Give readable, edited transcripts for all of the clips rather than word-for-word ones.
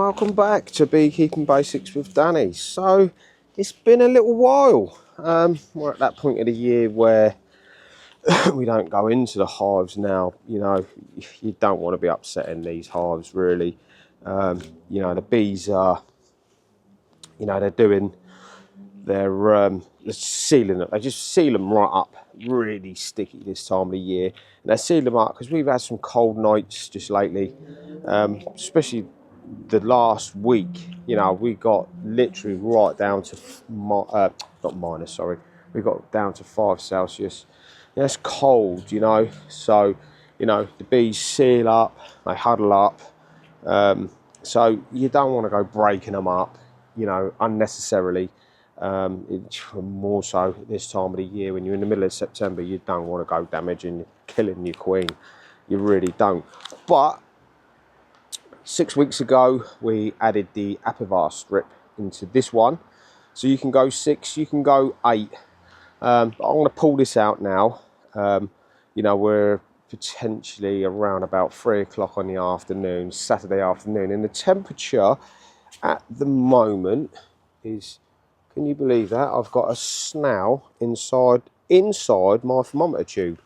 welcome back to Beekeeping Basics with Danny. So it's been a little while. We're at that point of the year where we don't go into the hives now. You know, you don't want to be upsetting these hives really. You know, the bees are, you know, they're doing their sealing it. They just seal them right up, really sticky this time of the year. And they seal them up because we've had some cold nights just lately, especially the last week. You know, we got literally right down to not minus, sorry, we got down to 5 Celsius. You know, it's cold, you know, so you know the bees seal up, they huddle up, so you don't want to go breaking them up, you know, unnecessarily. More so this time of the year when you're in the middle of September, you don't want to go damaging, killing your queen. You really don't. But 6 weeks ago, we added the apivar strip into this one. So you can go 6, you can go 8. But I'm going to pull this out now. You know, we're potentially around about 3 o'clock on the afternoon, Saturday afternoon. And the temperature at the moment is, can you believe that? I've got a snail inside my thermometer tube.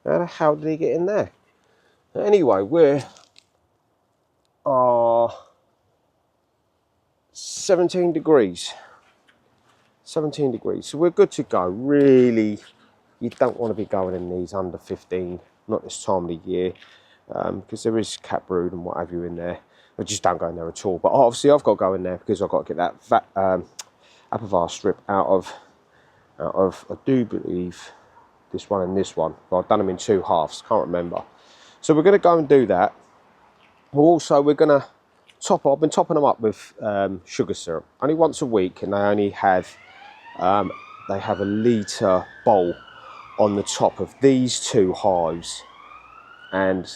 How the hell did he get in there? Anyway, we're 17 degrees. 17 degrees. So we're good to go. Really, you don't want to be going in these under 15, not this time of the year, because there is cat brood and what have you in there. I just don't go in there at all. But obviously I've got to go in there because I've got to get that apivar strip out of I do believe this one and this one. But I've done them in 2 halves, can't remember. So we're going to go and do that. We're going to I've been topping them up with sugar syrup only once a week, and they only have a litre bowl on the top of these 2 hives, and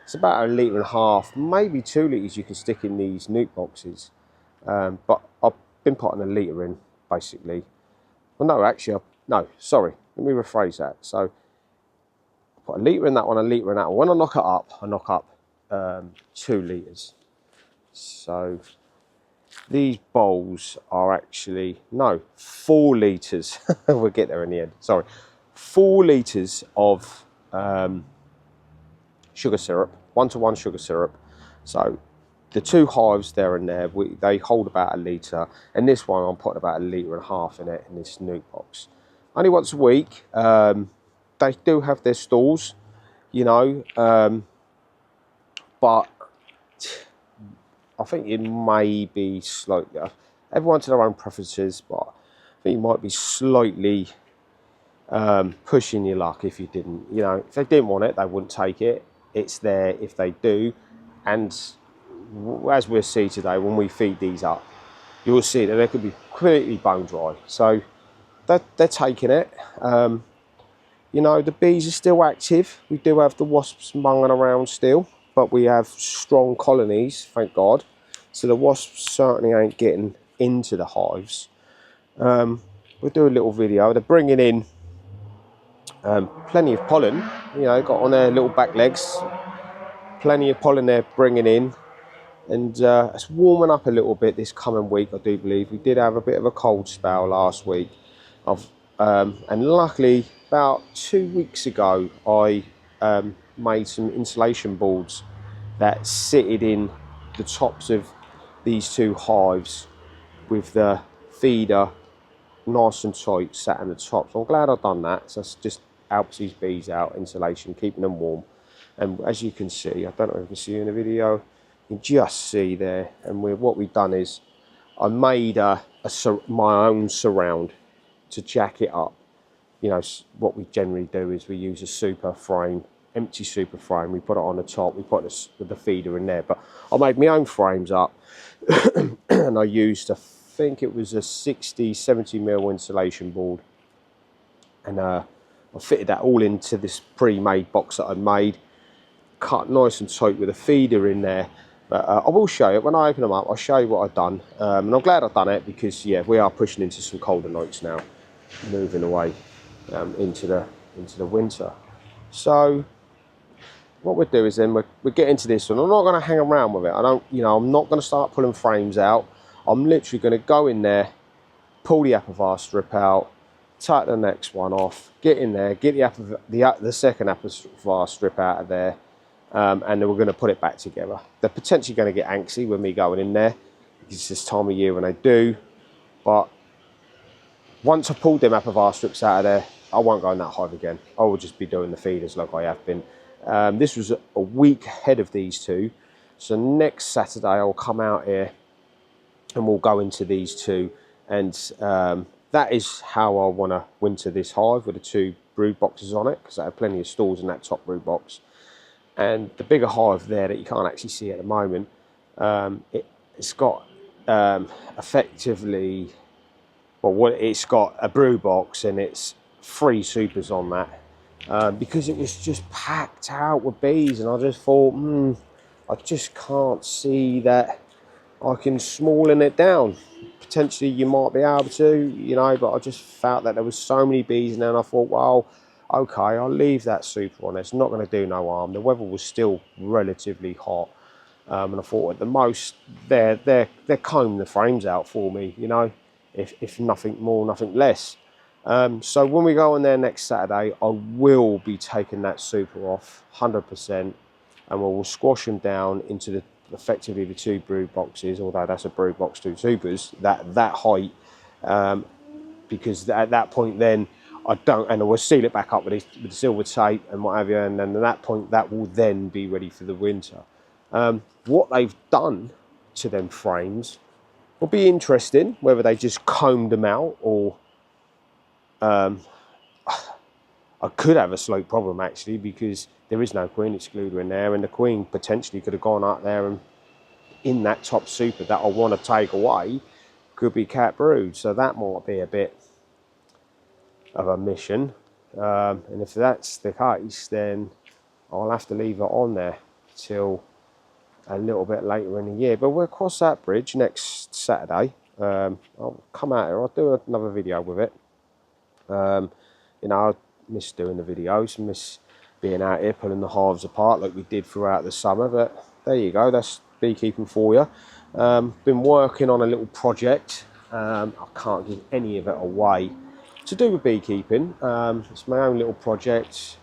it's about 1.5 litres, maybe 2 litres you can stick in these nuke boxes, but I've been putting 1 litre in basically. Well, no, actually, sorry, let me rephrase that. So I put 1 litre in that one, 1 litre in that one. When I knock up 2 litres. So these bowls are actually, 4 litres. We'll get there in the end, sorry. 4 litres of sugar syrup, 1-to-1 sugar syrup. So the 2 hives there and there, they hold about 1 litre. And this one, I'm putting about 1.5 litres in it, in this nuke box. Only once a week. They do have their stalls, you know, but I think it may be slightly, everyone to their own preferences, but I think you might be slightly pushing your luck if you didn't. You know, if they didn't want it, they wouldn't take it. It's there if they do. And as we'll see today, when we feed these up, you'll see that they could be completely bone dry. So they're taking it. You know, the bees are still active. We do have the wasps munging around still, but we have strong colonies, thank God. So the wasps certainly ain't getting into the hives. We'll do a little video. They're bringing in plenty of pollen. You know, got on their little back legs. Plenty of pollen they're bringing in. And it's warming up a little bit this coming week, I do believe. We did have a bit of a cold spell last week. And luckily, about 2 weeks ago, I made some insulation boards that sitted in the tops of these 2 hives with the feeder nice and tight sat in the top. So I'm glad I've done that. So it just helps these bees out, insulation, keeping them warm. And as you can see, I don't know if you can see in the video, you can just see there. And what we've done is I made my own surround to jack it up. You know, what we generally do is we use a super frame, empty super frame. We put it on the top, we put the feeder in there. But I made my own frames up and I used, I think it was a 60-70mm insulation board. And I fitted that all into this pre-made box that I made, cut nice and tight with a feeder in there. But I will show you, when I open them up, I'll show you what I've done. And I'm glad I've done it because, yeah, we are pushing into some colder nights now, moving away into the winter. So what we'll do is then we'll get into this one. I'm not going to hang around with it. I don't, you know, I'm not going to start pulling frames out. I'm literally going to go in there, pull the apivar strip out, take the next one off, get in there, get the second apivar strip out of there, and then we're going to put it back together. They're potentially going to get antsy with me going in there. It's this time of year when they do, but once I pulled them apivar strips out of there, I won't go in that hive again. I will just be doing the feeders like I have been. This was a week ahead of these two, so next Saturday I'll come out here and we'll go into these two, and that is how I want to winter this hive, with the 2 brood boxes on it, because I have plenty of stalls in that top brood box. And the bigger hive there that you can't actually see at the moment, it's got effectively, well, it's got a brood box and it's 3 supers on that, because it was just packed out with bees, and I just thought, I just can't see that I can smallen it down. Potentially you might be able to, you know, but I just felt that there was so many bees in there, and I thought, well, okay, I'll leave that super on. It's not going to do no harm. The weather was still relatively hot, and I thought at the most they're combing the frames out for me, you know, if nothing more, nothing less. So when we go on there next Saturday, I will be taking that super off 100%, and we'll squash them down into effectively the 2 brood boxes, although that's a brood box 2 supers, that height, because at that point then and we'll seal it back up with the silver tape and what have you, and then at that point that will then be ready for the winter. What they've done to them frames will be interesting, whether they just combed them out, or I could have a slight problem actually, because there is no queen excluder in there, and the queen potentially could have gone out there, and in that top super that I want to take away could be cat brood, so that might be a bit of a mission. And if that's the case, then I'll have to leave it on there till a little bit later in the year. But we'll cross that bridge next Saturday. I'll come out here, I'll do another video with it. You know, I miss doing the videos, miss being out here pulling the hives apart like we did throughout the summer, but there you go, that's beekeeping for you. Been working on a little project, I can't give any of it away, to do with beekeeping. It's my own little project,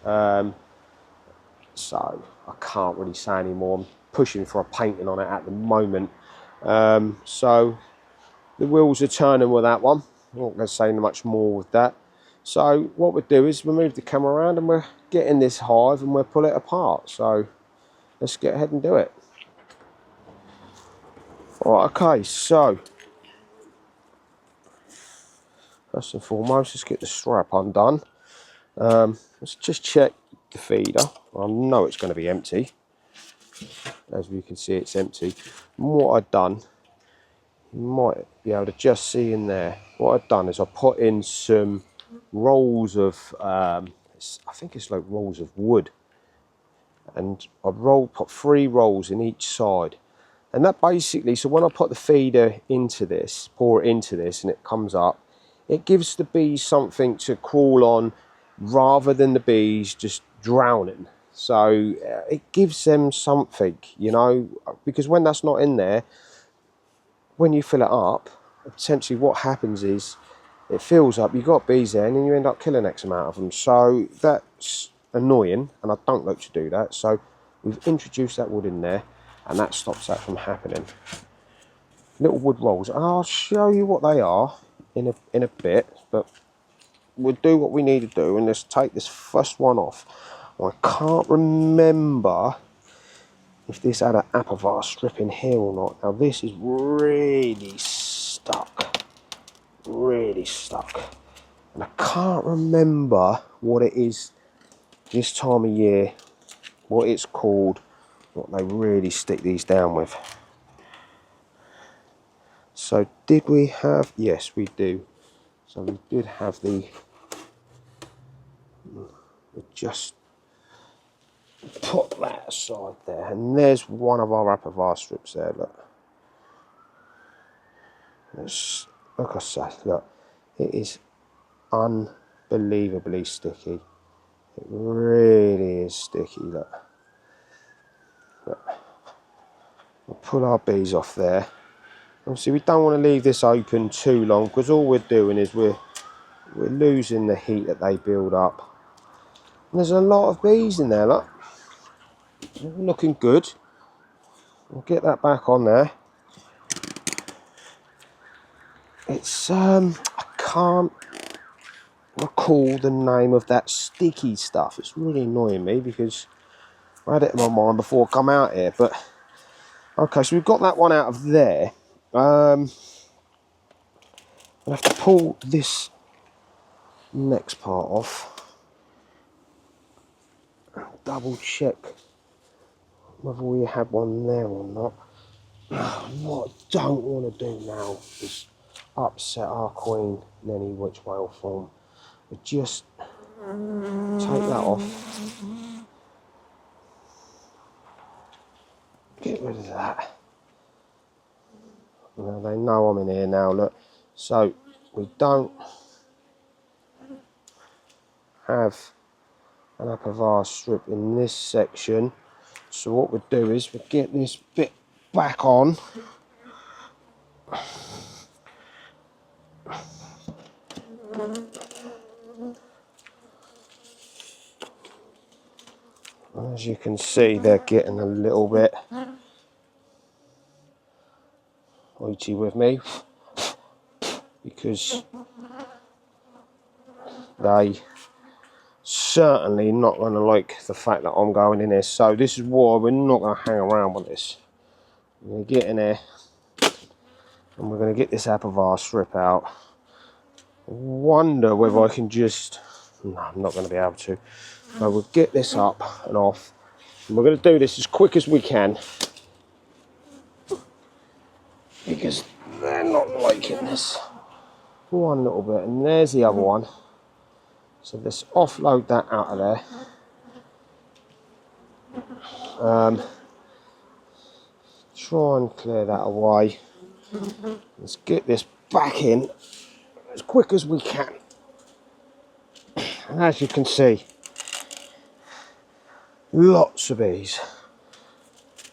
so I can't really say any more. I'm pushing for a painting on it at the moment, so the wheels are turning with that one. I'm not going to say much more with that. So what we'll do is we'll move the camera around and we're getting this hive and we'll pull it apart. So let's get ahead and do it. Alright, okay, so first and foremost, let's get the strap undone. Let's just check the feeder. I know it's going to be empty. As we can see, it's empty. And what I've done, you might be able to just see in there, what I've done is I put in some rolls of, I think it's like rolls of wood, and I've put 3 rolls in each side, and that basically, so when I put the feeder into this, pour it into this, and it comes up, it gives the bees something to crawl on rather than the bees just drowning. So it gives them something, you know, because when that's not in there, when you fill it up, essentially what happens is it fills up, you've got bees there, and then you end up killing X amount of them. So that's annoying, and I don't like to do that. So we've introduced that wood in there, and that stops that from happening. Little wood rolls, and I'll show you what they are in a bit, but we'll do what we need to do, and let's take this first one off. I can't remember if this had an apivar strip in here or not. Now this is really stuck, and I can't remember what it is this time of year, what it's called, what they really stick these down with. So did we have, yes we do, so we did have the, just put that aside there, and there's one of our apivar strips there, look. It's, like I said, look, it is unbelievably sticky. It really is sticky, look. We'll pull our bees off there. Obviously we don't want to leave this open too long, because all we're doing is we're losing the heat that they build up. And there's a lot of bees in there, look. Looking good. We'll get that back on there. It's I can't recall the name of that sticky stuff. It's really annoying me because I had it in my mind before I come out here. But okay, so we've got that one out of there. I'll have to pull this next part off. Double check whether we had one there or not. What I don't want to do now is upset our queen in any which way or form. But just take that off. Get rid of that. Now they know I'm in here now, look. So we don't have an apivar strip in this section. So what we'll do is we'll get this bit back on. As you can see, they're getting a little bit itchy with me because they certainly not going to like the fact that I'm going in here. So this is why we're not going to hang around with this. We're going to get in there and we're going to get this apivar strip out. Wonder whether I can just... No, I'm not going to be able to. So we'll get this up and off. And we're going to do this as quick as we can, because they're not liking this. One little bit, and there's the other one. So let's offload that out of there. Try and clear that away. Let's get this back in as quick as we can. And as you can see, lots of bees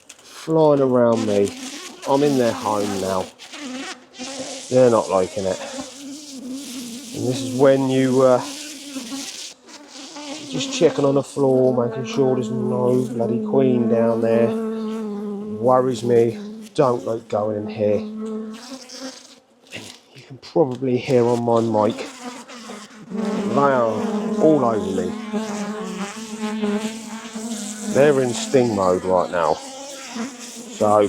flying around me. I'm in their home now. They're not liking it. And this is when you just checking on the floor, making sure there's no bloody queen down there. Worries me. Don't like going in here. You can probably hear on my mic, they are all over me. They're in sting mode right now. So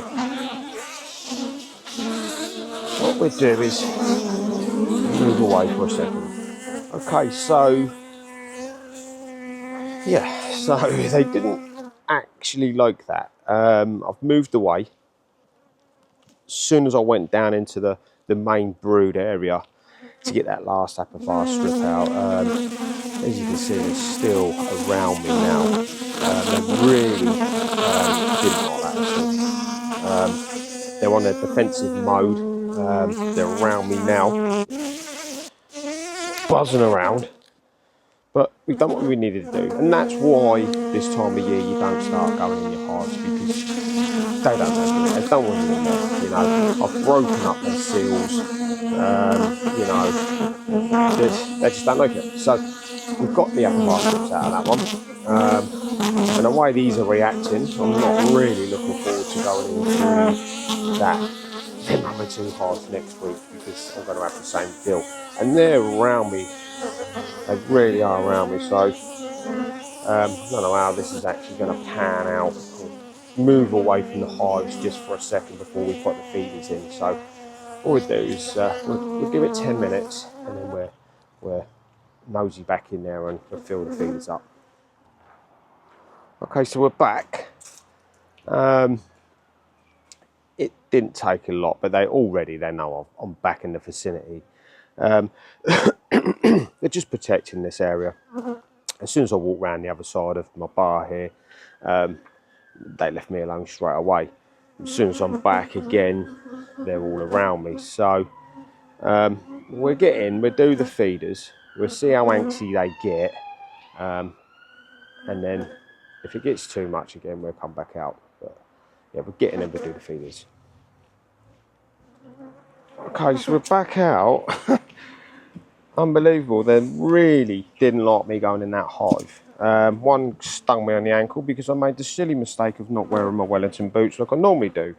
what we do is move away for a second. Okay, so yeah, so they didn't actually like that. I've moved away. As soon as I went down into the main brood area to get that last apivar strip out, as you can see, they're still around me now. They really didn't like that at all. They're on a defensive mode. They're around me now, buzzing around. But we've done what we needed to do, and that's why this time of year you don't start going in your hives, because they don't like it. They don't want you in there. You know, I've broken up their seals. You know, they just don't like it. So we've got the apivar strips out of that one, and the way these are reacting, I'm not really looking forward to going into them other two hives next week, because I'm going to have the same deal, and they're around me. They really are around me, so I don't know how this is actually going to pan out. We'll move away from the hives just for a second before we put the feeders in. So all we do is we'll give it 10 minutes, and then we're nosy back in there and we'll fill the feeders up. Okay, so we're back. It didn't take a lot, but they know I'm back in the vicinity. They're just protecting this area. As soon as I walk around the other side of my bar here, they left me alone straight away. As soon as I'm back again, they're all around me. So we'll do the feeders, we'll see how antsy they get, and then if it gets too much again, we'll come back out. But yeah, we're getting them to do the feeders. Okay, so we're back out. Unbelievable, they really didn't like me going in that hive. One stung me on the ankle because I made the silly mistake of not wearing my Wellington boots like I normally do.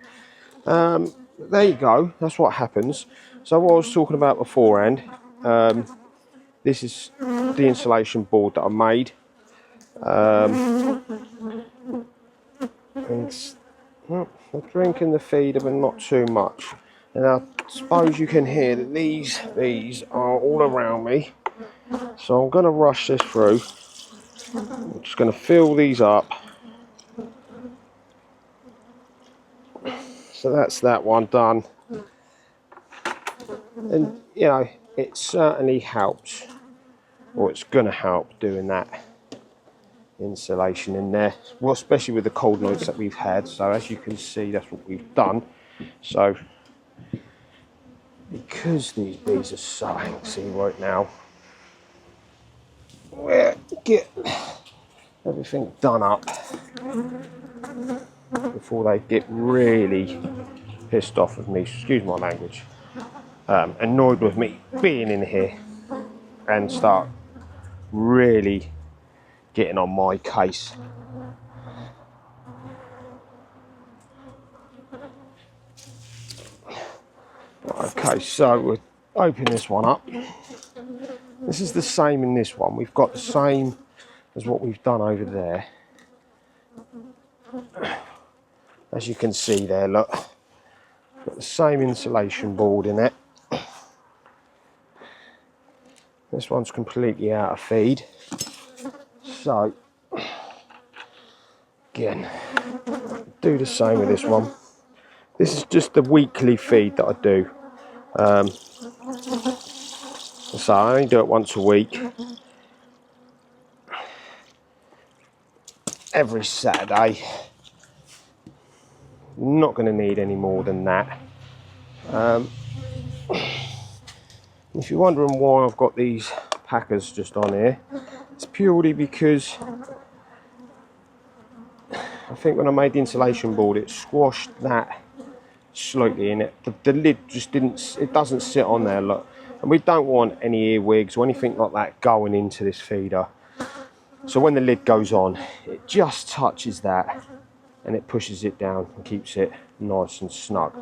There you go, that's what happens. So what I was talking about beforehand, this is the insulation board that I made. And well, I'm drinking the feeder but not too much. And I suppose you can hear that these bees are all around me. So I'm going to rush this through. I'm just going to fill these up. So that's that one done. And you know, it certainly helps, or it's going to help doing that insulation in there. Well, especially with the cold nights that we've had. So as you can see, that's what we've done. So because these bees are so antsy right now, we're getting everything done up before they get really pissed off with me, excuse my language, annoyed with me being in here and start really getting on my case. Okay, so we'll open this one up. This is the same in this one. We've got the same as what we've done over there. As you can see there, look, got the same insulation board in it. This one's completely out of feed. So, again, do the same with this one. This is just the weekly feed that I do. So I only do it once a week. Every Saturday. Not going to need any more than that. If you're wondering why I've got these packers just on here, it's purely because I think when I made the insulation board, it squashed that slightly in it. The lid just didn't, it doesn't sit on there, look. And we don't want any earwigs or anything like that going into this feeder. So when the lid goes on, it just touches that and it pushes it down and keeps it nice and snug.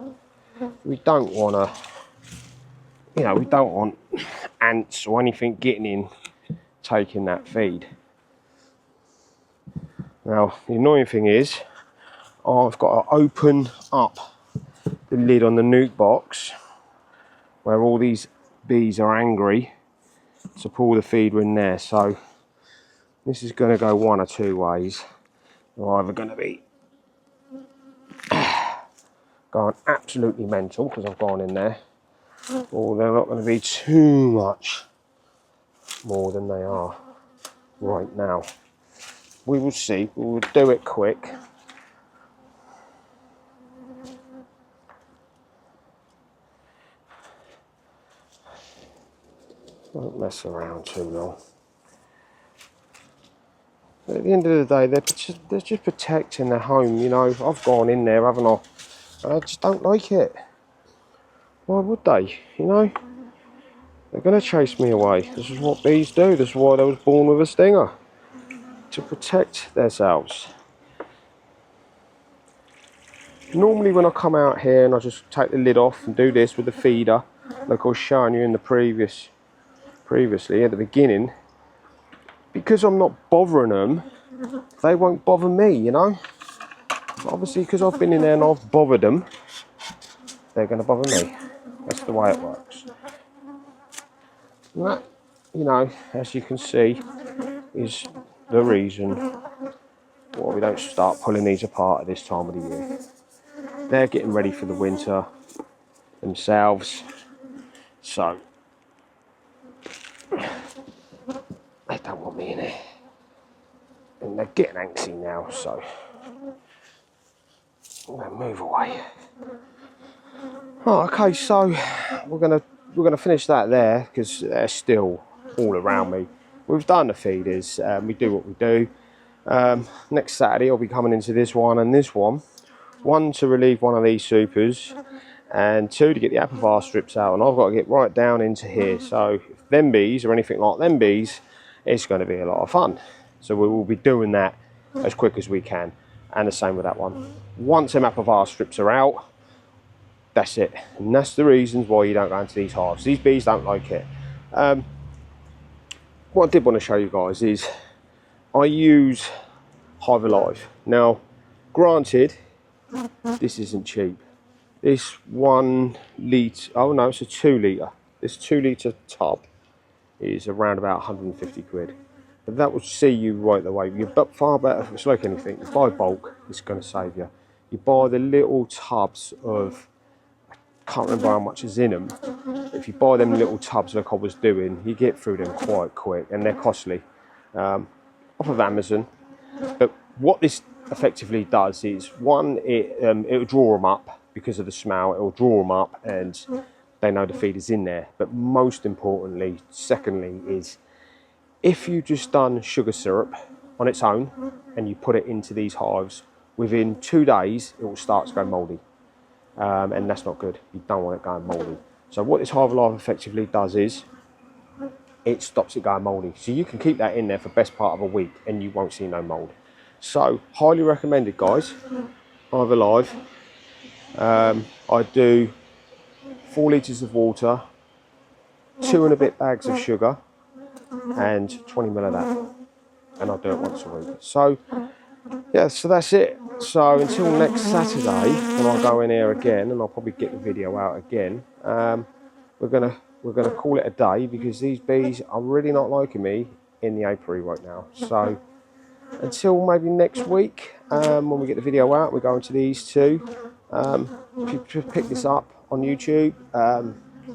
We don't want to, you know, we don't want ants or anything getting in, taking that feed. Now, the annoying thing is, I've got to open up the lid on the nuke box where all these bees are angry to pull the feeder in there. So this is going to go one or two ways. They're either going to be going absolutely mental because I've gone in there, or they're not going to be too much more than they are right now. We will see. We will do it quick. Don't mess around too long. But at the end of the day, they're just protecting their home. You know, I've gone in there, haven't I? I just don't like it. Why would they? You know, they're going to chase me away. This is what bees do. This is why they was born with a stinger, to protect themselves. Normally when I come out here and I just take the lid off and do this with the feeder, like I was showing you in the previously at the beginning, because I'm not bothering them, they won't bother me, you know. Obviously, because I've been in there and I've bothered them, they're going to bother me. That's the way it works. And that, you know, as you can see, is the reason why we don't start pulling these apart at this time of the year. They're getting ready for the winter themselves, so they don't want me in here. And they're getting antsy now, so I'm going to move away. Oh, okay, so we're gonna finish that there because they're still all around me. We've done the feeders. We do what we do. Next Saturday I'll be coming into this one and this one. one to relieve one of these supers, and two to get the apivar strips out, and I've got to get right down into here. So if them bees or anything like them bees, it's going to be a lot of fun. So we will be doing that as quick as we can, and the same with that one. Once them apivar strips are out, that's it, and that's the reasons why you don't go into these hives. These bees don't like it. What I did want to show you guys is I use Hive Alive. Now, granted, this isn't cheap. This 1 litre, oh no, it's a 2 litre. This 2 litre tub is around about 150 quid. But that will see you right away. You're far better, it's like anything. You buy bulk, it's going to save you. You buy the little tubs of, I can't remember how much is in them. If you buy them little tubs like I was doing, you get through them quite quick, and they're costly. Off of Amazon. But what this effectively does is, one, it'll draw them up because of the smell. It'll draw them up, and they know the feed is in there. But most importantly, secondly, is if you just done sugar syrup on its own and you put it into these hives, within 2 days it will start to go mouldy. And that's not good. You don't want it going mouldy. So what this Hive Alive effectively does is it stops it going mouldy. So you can keep that in there for the best part of a week and you won't see no mould. So highly recommended, guys. Hive Alive. I do 4 litres of water, 2 and a bit bags of sugar, and 20 ml of that. And I do it once a week. So yeah, so that's it. So until next Saturday, when I go in here again, and I'll probably get the video out again, we're gonna call it a day, because these bees are really not liking me in the apiary right now. So until maybe next week, when we get the video out, we're going to these two. If you pick this up on YouTube,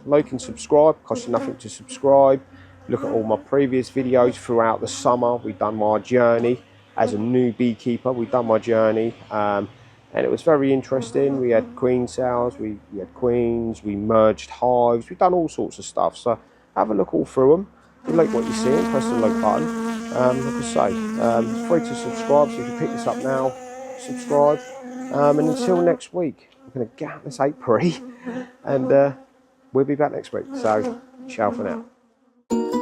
like and subscribe. Costs you nothing to subscribe. Look at all my previous videos throughout the summer. We've done my journey as a new beekeeper. We've done my journey, and it was very interesting. We had queen cells, we had queens, we merged hives, we've done all sorts of stuff. So have a look all through them. If you like what you see, press the like button. Like I say, it's free to subscribe, so if you pick this up now, subscribe. And until next week, we're going to get out this apiary, and we'll be back next week. So ciao for now.